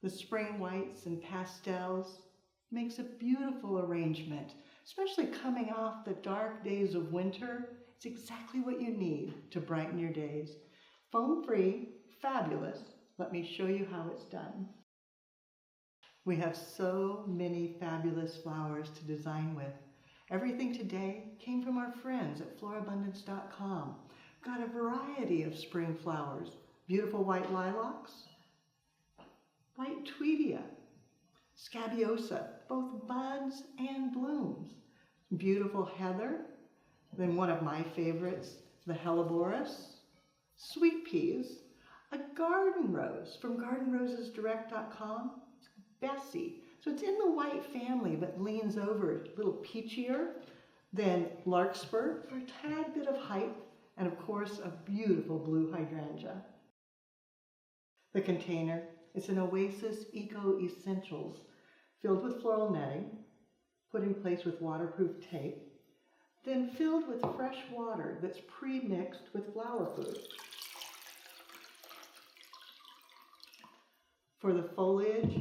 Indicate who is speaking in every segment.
Speaker 1: The spring whites and pastels makes a beautiful arrangement, especially coming off the dark days of winter. It's exactly what you need to brighten your days. Foam-free, fabulous. Let me show you how it's done. We have so many fabulous flowers to design with. Everything today came from our friends at florabundance.com. Got a variety of spring flowers. Beautiful white lilacs, white tweedia, scabiosa, both buds and blooms. Beautiful heather, then one of my favorites, the helleborus, sweet peas, a garden rose from gardenrosesdirect.com, Bessie. So it's in the white family but leans over a little peachier. Then larkspur for a tad bit of height, and of course a beautiful blue hydrangea. The container, it's an Oasis Eco Essentials filled with floral netting, put in place with waterproof tape, then filled with fresh water that's pre-mixed with flower food. For the foliage,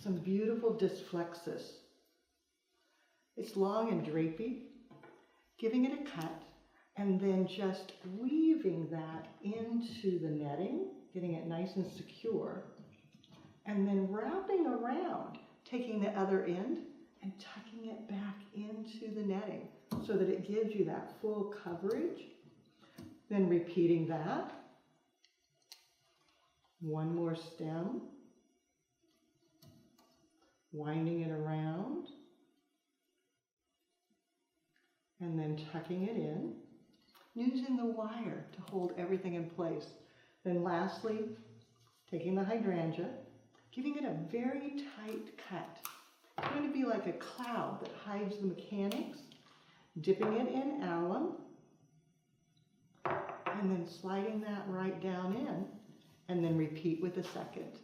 Speaker 1: some beautiful dysplexus. It's long and drapey, giving it a cut, and then just weaving that into the netting, getting it nice and secure, and then wrapping around, taking the other end and tucking it back into the netting so that it gives you that full coverage. Then repeating that. One more stem. Winding it around. And then tucking it in. Using the wire to hold everything in place. Then lastly, taking the hydrangea, giving it a very tight cut. It's going to be like a cloud that hides the mechanics, dipping it in alum, and then sliding that right down in, and then repeat with a second.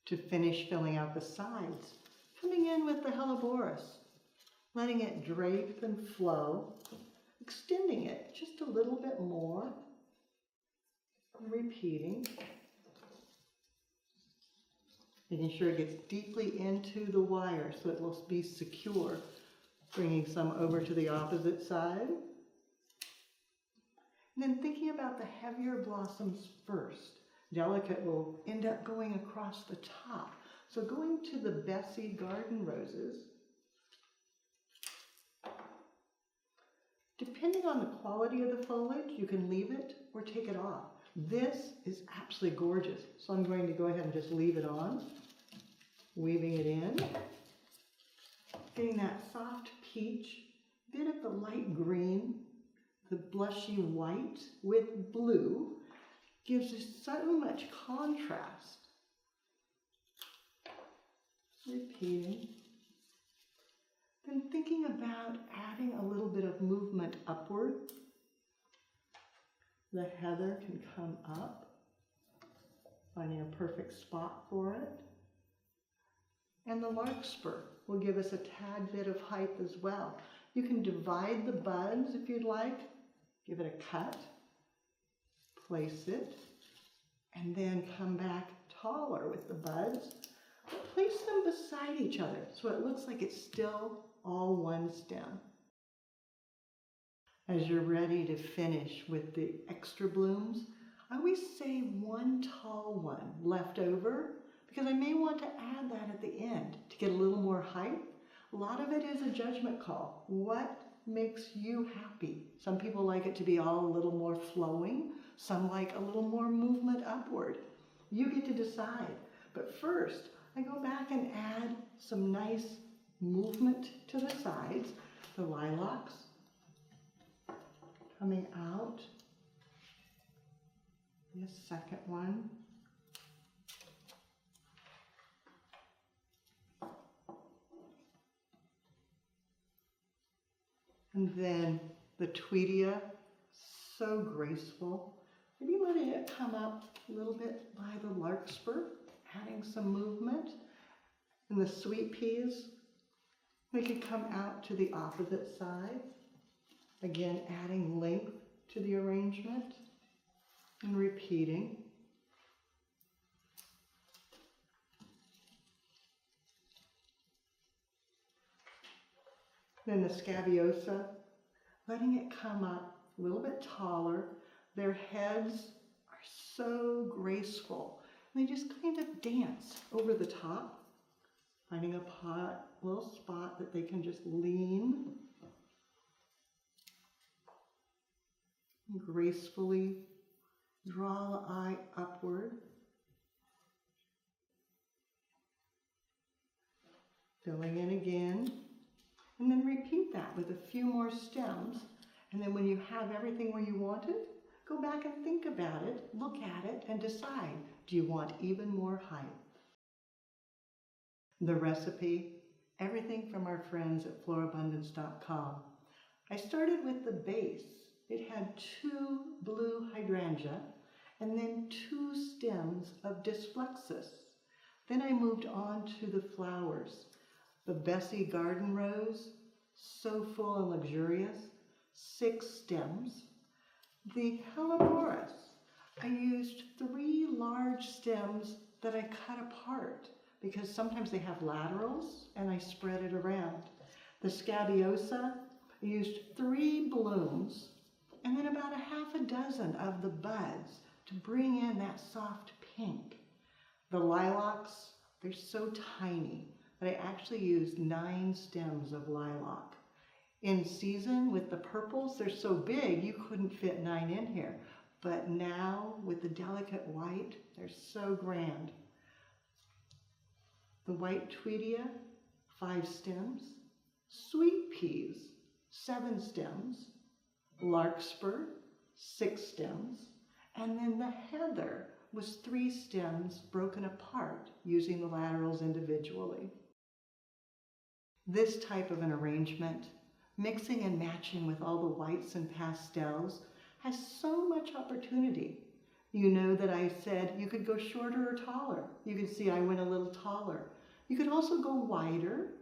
Speaker 1: To finish filling out the sides, coming in with the helleborus, letting it drape and flow, extending it just a little bit more, repeating, making sure it gets deeply into the wire so it will be secure, bringing some over to the opposite side. And then thinking about the heavier blossoms first. Delicate will end up going across the top. So going to the Bessie garden roses, depending on the quality of the foliage, you can leave it or take it off. This is absolutely gorgeous. So I'm going to go ahead and just leave it on, weaving it in, getting that soft peach, bit of the light green, the blushy white with blue, gives us so much contrast. Repeating. Then thinking about adding a little bit of movement upward. The heather can come up, finding a perfect spot for it. And the larkspur will give us a tad bit of height as well. You can divide the buds if you'd like, give it a cut, place it, and then come back taller with the buds. Place them beside each other so it looks like it's still all one stem. As you're ready to finish with the extra blooms, I always say one tall one left over because I may want to add that at the end to get a little more height. A lot of it is a judgment call. What makes you happy? Some people like it to be all a little more flowing. Some like a little more movement upward. You get to decide. But first, I go back and add some nice movement to the sides. The lilacs coming out. The second one. And then the tweedia, so graceful. Maybe letting it come up a little bit by the larkspur, adding some movement. And the sweet peas, they can come out to the opposite side. Again, adding length to the arrangement and repeating. Then the scabiosa, letting it come up a little bit taller. Their heads are so graceful. They just kind of dance over the top, finding a little spot that they can just lean and gracefully draw the eye upward. Filling in again. And then repeat that with a few more stems. And then when you have everything where you want it, go back and think about it, look at it, and decide, do you want even more height? The recipe, everything from our friends at florabundance.com. I started with the base. It had 2 blue hydrangea and then 2 stems of Dysflexus. Then I moved on to the flowers. The Bessie Garden Rose, so full and luxurious, 6 stems. The Helleborus, I used 3 large stems that I cut apart because sometimes they have laterals and I spread it around. The Scabiosa, I used 3 blooms and then about a half a dozen of the buds to bring in that soft pink. The lilacs, they're so tiny that I actually used 9 stems of lilac. In season with the purples, they're so big you couldn't fit 9 in here. But now with the delicate white, they're so grand. The white tweedia, 5 stems. Sweet peas, 7 stems. Larkspur, 6 stems. And then the heather was 3 stems broken apart using the laterals individually. This type of an arrangement, mixing and matching with all the whites and pastels, has so much opportunity. You know that I said you could go shorter or taller. You can see I went a little taller. You could also go wider.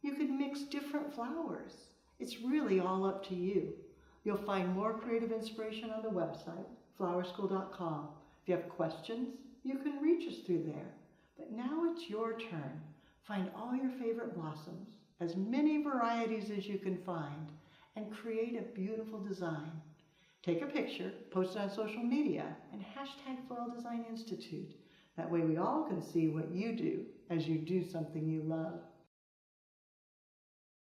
Speaker 1: You could mix different flowers. It's really all up to you. You'll find more creative inspiration on the website, flowerschool.com. If you have questions, you can reach us through there. But now it's your turn. Find all your favorite blossoms, as many varieties as you can find, and create a beautiful design. Take a picture, post it on social media, and hashtag Floral Design Institute. That way we all can see what you do as you do something you love.